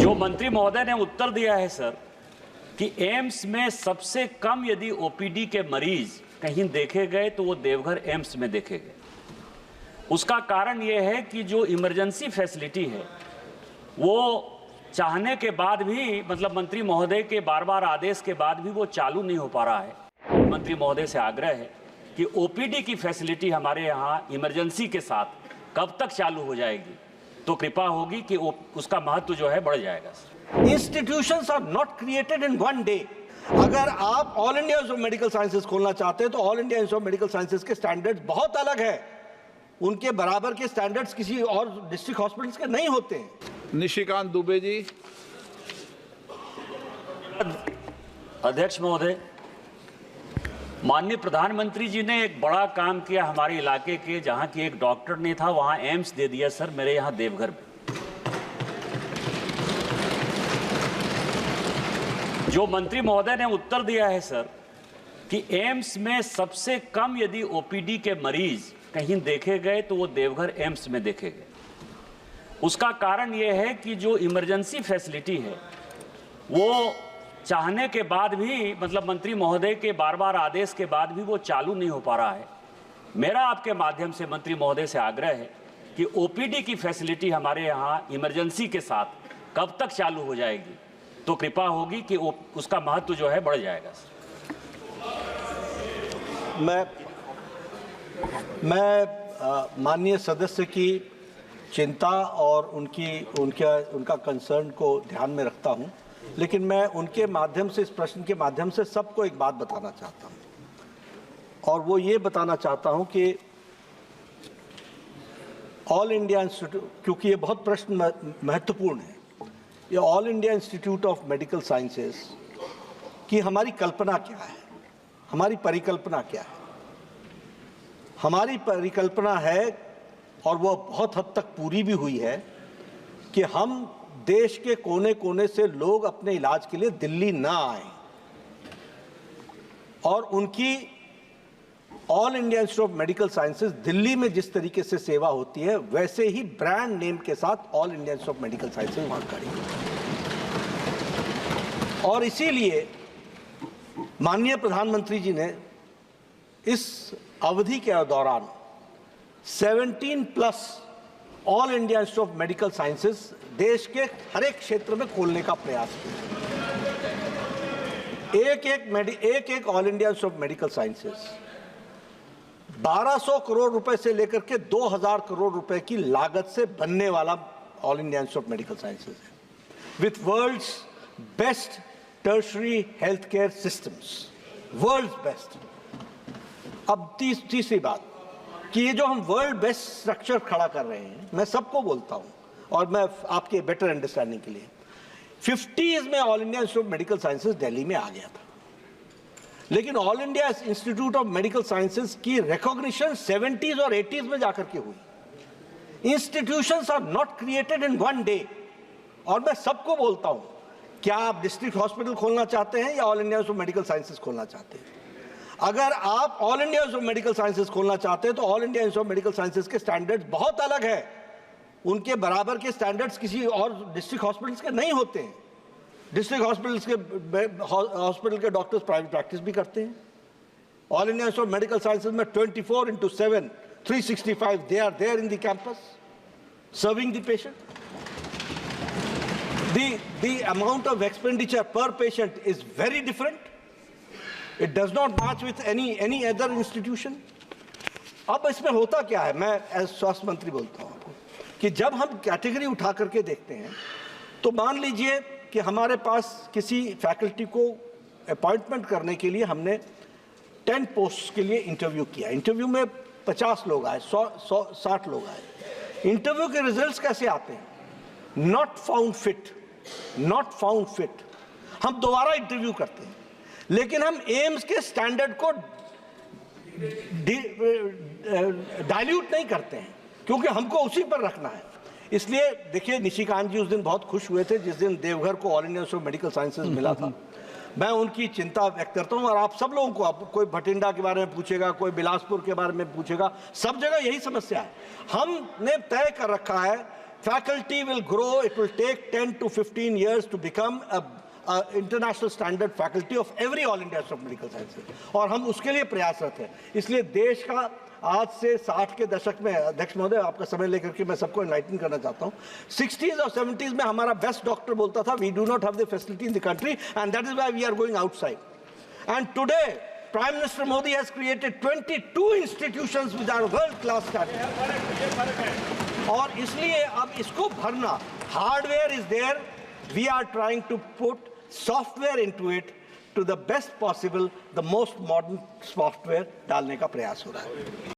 जो मंत्री महोदय ने उत्तर दिया है सर कि एम्स में सबसे कम यदि ओपीडी के मरीज कहीं देखे गए तो वो देवघर एम्स में देखे गए। उसका कारण ये है कि जो इमरजेंसी फैसिलिटी है वो चाहने के बाद भी, मतलब मंत्री महोदय के बार बार आदेश के बाद भी वो चालू नहीं हो पा रहा है। मंत्री महोदय से आग्रह है कि ओपीडी की फैसिलिटी हमारे यहाँ इमरजेंसी के साथ कब तक चालू हो जाएगी, तो कृपा होगी कि उसका महत्व जो है बढ़ जाएगा। Institutions are not created in one day. अगर आप all India institute of medical sciences खोलना चाहते हैं तो all India institute of medical sciences के स्टैंडर्ड्स बहुत अलग है। उनके बराबर के स्टैंडर्ड्स किसी और डिस्ट्रिक्ट हॉस्पिटल्स के नहीं होते हैं। निशिकांत दुबे जी। अध्यक्ष महोदय, माननीय प्रधानमंत्री जी ने एक बड़ा काम किया हमारे इलाके के, जहां की एक डॉक्टर नहीं था वहां एम्स दे दिया सर, मेरे यहां देवघर में। जो मंत्री महोदय ने उत्तर दिया है सर कि एम्स में सबसे कम यदि ओपीडी के मरीज कहीं देखे गए तो वो देवघर एम्स में देखे गए। उसका कारण ये है कि जो इमरजेंसी फैसिलिटी है वो चाहने के बाद भी, मतलब मंत्री महोदय के बार बार आदेश के बाद भी वो चालू नहीं हो पा रहा है। मेरा आपके माध्यम से मंत्री महोदय से आग्रह है कि ओपीडी की फैसिलिटी हमारे यहाँ इमरजेंसी के साथ कब तक चालू हो जाएगी, तो कृपा होगी कि उसका महत्व जो है बढ़ जाएगा। मैं माननीय सदस्य की चिंता और उनका कंसर्न को ध्यान में रखता हूं, लेकिन मैं उनके माध्यम से, इस प्रश्न के माध्यम से सबको एक बात बताना चाहता हूं, और वो ये बताना चाहता हूं कि ऑल इंडिया इंस्टीट्यूट, क्योंकि ये बहुत प्रश्न महत्वपूर्ण है, ये all India institute of medical sciences की हमारी कल्पना क्या है, हमारी परिकल्पना क्या है। हमारी परिकल्पना है, और वो बहुत हद तक पूरी भी हुई है, कि हम देश के कोने कोने से लोग अपने इलाज के लिए दिल्ली ना आए, और उनकी all India institute of medical sciences Delhi में जिस तरीके से सेवा होती है वैसे ही ब्रांड नेम के साथ all India institute of medical sciences वहां खड़ी है। और इसीलिए माननीय प्रधानमंत्री जी ने इस अवधि के दौरान 17+ all India institute of medical sciences देश के हर एक क्षेत्र में खोलने का प्रयास किया। एक all India institute of medical sciences 1200 crore रुपए से लेकर के 2000 करोड़ रुपए की लागत से बनने वाला all India institute of medical sciences है, with world's best tertiary health care systems, world's best. अब तीसरी बात कि ये जो हम वर्ल्ड बेस्ट स्ट्रक्चर खड़ा कर रहे हैं, मैं सबको बोलता हूं, और मैं आपके बेटर अंडरस्टैंडिंग के लिए 50s में all India institute of medical sciences Delhi में आ गया था, लेकिन all India institute of medical sciences की रिकॉग्निशन 70s और 80s में जाकर के हुई। Institutions are not created in one day. और मैं सबको बोलता हूं, क्या आप डिस्ट्रिक्ट हॉस्पिटल खोलना चाहते हैं या all India institute of medical sciences खोलना चाहते हैं? अगर आप all India institute of medical sciences खोलना चाहते हैं तो all India institute of medical sciences के स्टैंडर्ड्स बहुत अलग है। उनके बराबर के स्टैंडर्ड्स किसी और डिस्ट्रिक्ट हॉस्पिटल्स के नहीं होते हैं। डिस्ट्रिक्ट हॉस्पिटल के डॉक्टर्स प्राइवेट प्रैक्टिस भी करते हैं। All India institute of medical sciences में 24/7 365 they are there in the campus serving the patient. The amount of expenditure per patient is very different. It does not match with any other institution. अब इसमें होता क्या है, मैं as स्वास्थ्य मंत्री बोलता हूँ आपको, कि जब हम कैटेगरी उठा करके देखते हैं तो मान लीजिए कि हमारे पास किसी फैकल्टी को अपॉइंटमेंट करने के लिए हमने 10 पोस्ट के लिए इंटरव्यू किया। इंटरव्यू में 50 लोग आए, 60 लोग आए। इंटरव्यू के रिजल्ट्स कैसे आते हैं? Not found fit. हम दोबारा इंटरव्यू करते हैं, लेकिन हम एम्स के स्टैंडर्ड को डाइल्यूट नहीं करते हैं, क्योंकि हमको उसी पर रखना है। इसलिए देखिए, निशिकांत जी उस दिन बहुत खुश हुए थे जिस दिन देवघर को all India institute of medical sciences मिला था। मैं उनकी चिंता व्यक्त करता हूं, और आप सब लोगों को, आप कोई भटिंडा के बारे में पूछेगा, कोई बिलासपुर के बारे में पूछेगा, सब जगह यही समस्या है। हमने तय कर रखा है Faculty will grow. It will take 10 to 15 years to become a international standard faculty of every All India Institute of Medical Sciences. और हम उसके लिए प्रयासरत हैं. इसलिए देश का आज से 60 के दशक में, अध्यक्ष महोदय आपका समय लेकर के मैं सबको एनलाइटन करना चाहता हूँ, 60s और 70s में हमारा बेस्ट डॉक्टर बोलता था, we do not have the facility in the country and that is why we are going outside. And today Prime Minister Modi has created 22 institutions which are world class standard. और इसलिए अब इसको भरना, hardware is there, we are trying to put software into it to the best possible, the most modern software डालने का प्रयास हो रहा है.